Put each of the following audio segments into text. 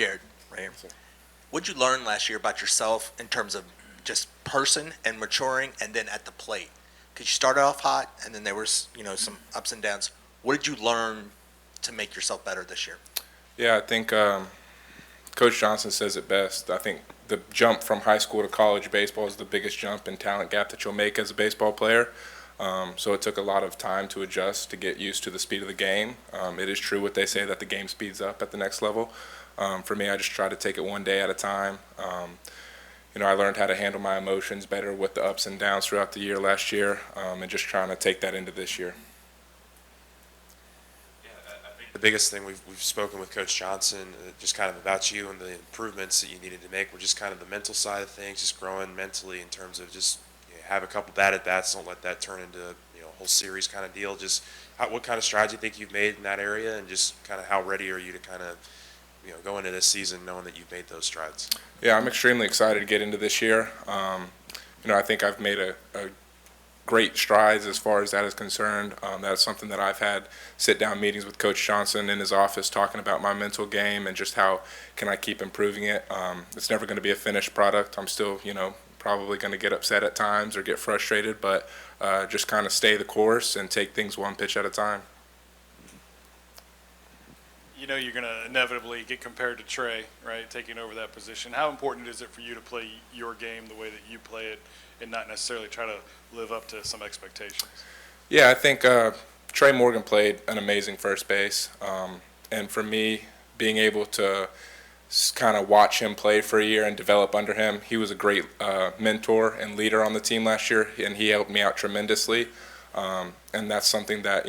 Jared, right here. What'd you learn last year about yourself in terms of just person and maturing, and then at the plate? Because you started off hot, and then there was some ups and downs. What did you learn to make yourself better this year? Yeah, I think Coach Johnson says it best. I think the jump from high school to college baseball is the biggest jump in talent gap that you'll make as a baseball player. So it took a lot of time to adjust to get used to the speed of the game. It is true what they say that the game speeds up at the next level. For me, I just try to take it one day at a time. I learned how to handle my emotions better with the ups and downs throughout the year last year, and just trying to take that into this year. I think the biggest thing we've spoken with Coach Johnson, just kind of about you and the improvements that you needed to make were just kind of the mental side of things, just growing mentally in terms of just have a couple bad at bats, don't let that turn into a whole series kind of deal. Just what kind of strides do you think you've made in that area, and just kind of how ready are you to kind of go into this season knowing that you've made those strides? Yeah, I'm extremely excited to get into this year. I think I've made a great strides as far as that is concerned. That's something that I've had sit-down meetings with Coach Johnson in his office talking about my mental game and just how can I keep improving it. It's never going to be a finished product. I'm still, probably going to get upset at times or get frustrated, but just kind of stay the course and take things one pitch at a time. You're going to inevitably get compared to Trey, right, taking over that position. How important is it for you to play your game the way that you play it and not necessarily try to live up to some expectations? Yeah, I think Trey Morgan played an amazing first base. And for me, being able to kind of watch him play for a year and develop under him, he was a great mentor and leader on the team last year, and he helped me out tremendously. And that's something that,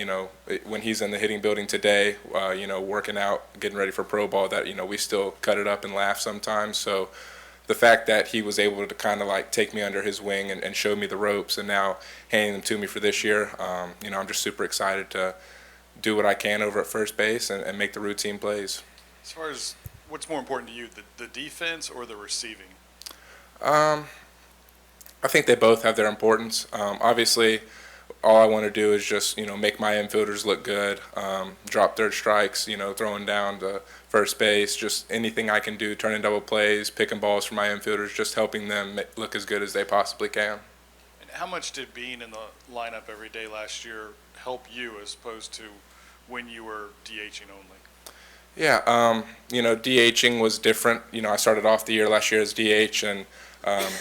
when he's in the hitting building today, working out, getting ready for pro ball, that, we still cut it up and laugh sometimes. So the fact that he was able to kind of like take me under his wing and show me the ropes and now handing them to me for this year, I'm just super excited to do what I can over at first base and make the routine plays. As far as what's more important to you, the defense or the receiving? I think they both have their importance. Obviously, all I want to do is just, make my infielders look good, drop third strikes, throwing down to first base, just anything I can do, turning double plays, picking balls for my infielders, just helping them look as good as they possibly can. And how much did being in the lineup every day last year help you as opposed to when you were DHing only? Yeah, DHing was different. I started off the year last year as DH, and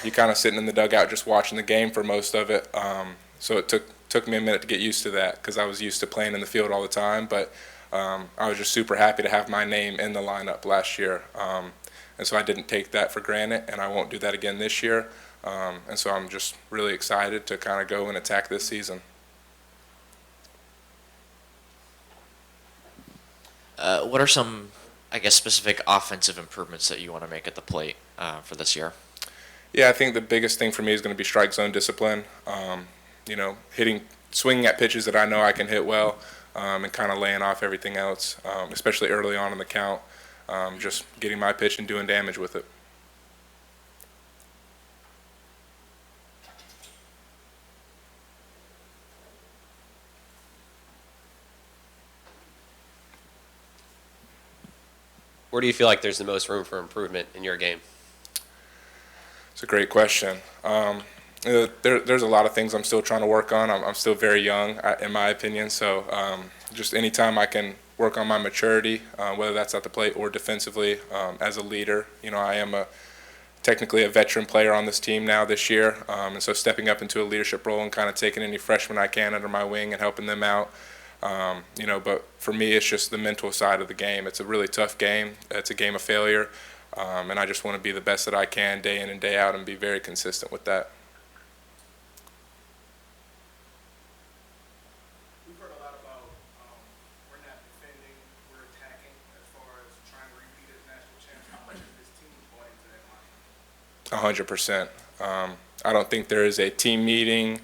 you kind of sitting in the dugout just watching the game for most of it. So it took me a minute to get used to that because I was used to playing in the field all the time. But I was just super happy to have my name in the lineup last year. And so I didn't take that for granted, and I won't do that again this year. And so I'm just really excited to kind of go and attack this season. What are some, specific offensive improvements that you want to make at the plate for this year? Yeah, I think the biggest thing for me is going to be strike zone discipline. Swinging at pitches that I know I can hit well, and kind of laying off everything else, especially early on in the count, just getting my pitch and doing damage with it. Where do you feel like there's the most room for improvement in your game? It's a great question. There's a lot of things I'm still trying to work on. I'm still very young, in my opinion. So just anytime I can work on my maturity, whether that's at the plate or defensively, as a leader. I am technically a veteran player on this team now this year. And so stepping up into a leadership role and kind of taking any freshmen I can under my wing and helping them out. But for me, it's just the mental side of the game. It's a really tough game. It's a game of failure. And I just want to be the best that I can day in and day out and be very consistent with that. We've heard a lot about we're not defending, we're attacking as far as trying to repeat as national champs. How much has this team bought into that mindset? 100%. I don't think there is a team meeting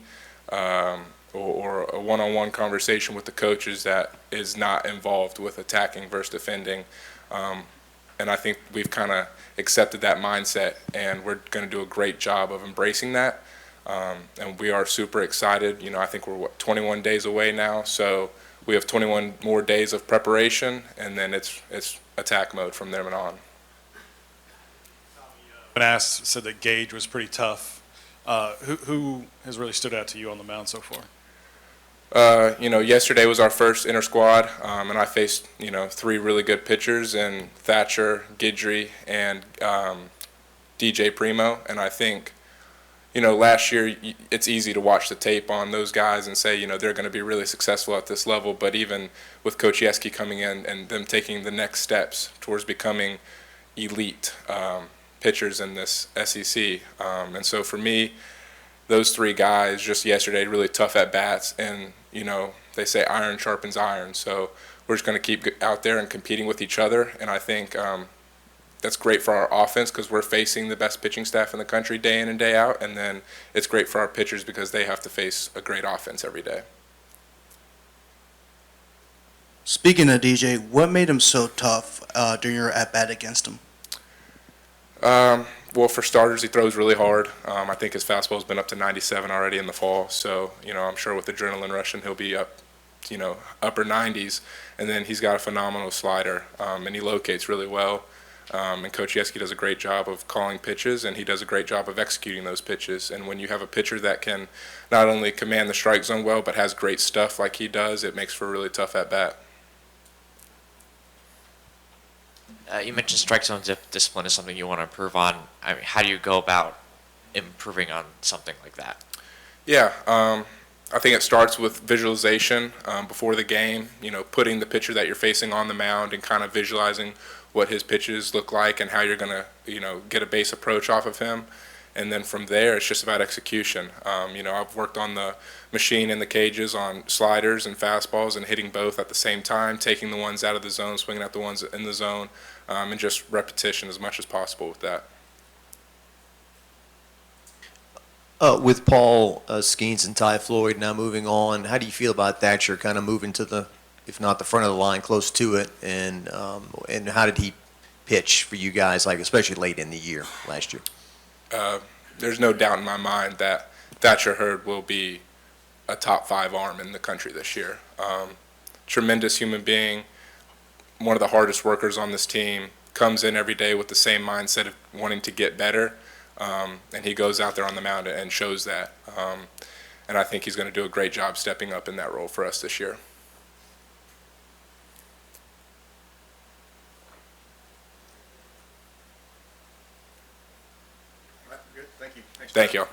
or a one-on-one conversation with the coaches that is not involved with attacking versus defending. And I think we've kind of accepted that mindset, and we're going to do a great job of embracing that. And we are super excited. I think we're 21 days away now, so we have 21 more days of preparation, and then it's attack mode from there on. been asked said that Gage was pretty tough. Who has really stood out to you on the mound so far? Yesterday was our first inter squad, and I faced, 3 really good pitchers in Thatcher, Guidry, and DJ Primo. And I think, last year it's easy to watch the tape on those guys and say, they're going to be really successful at this level. But even with Coach Yeski coming in and them taking the next steps towards becoming elite pitchers in this SEC. And so for me, those 3 guys just yesterday really tough at bats, and they say iron sharpens iron. So we're just going to keep out there and competing with each other, and I think that's great for our offense because we're facing the best pitching staff in the country day in and day out, and then it's great for our pitchers because they have to face a great offense every day. Speaking of DJ, what made him so tough during your at-bat against him? Well, for starters, he throws really hard. I think his fastball's been up to 97 already in the fall. So, I'm sure with adrenaline rushing, he'll be up, upper 90s. And then he's got a phenomenal slider, and he locates really well. And Coach Yeski does a great job of calling pitches, and he does a great job of executing those pitches. And when you have a pitcher that can not only command the strike zone well, but has great stuff like he does, it makes for a really tough at-bat. You mentioned strike zone discipline is something you want to improve on. I mean, how do you go about improving on something like that? Yeah, I think it starts with visualization before the game, putting the pitcher that you're facing on the mound and kind of visualizing what his pitches look like and how you're going to, get a base approach off of him. And then from there, it's just about execution. I've worked on the machine in the cages on sliders and fastballs and hitting both at the same time, taking the ones out of the zone, swinging at the ones in the zone, and just repetition as much as possible with that. With Paul Skeens and Ty Floyd now moving on, how do you feel about Thatcher kind of moving to the, if not the front of the line, close to it? And how did he pitch for you guys, like especially late in the year last year? There's no doubt in my mind that Thatcher Hurd will be a top 5 arm in the country this year. Tremendous human being, one of the hardest workers on this team, comes in every day with the same mindset of wanting to get better, and he goes out there on the mound and shows that. And I think he's going to do a great job stepping up in that role for us this year. Good. Thank you. Thank you.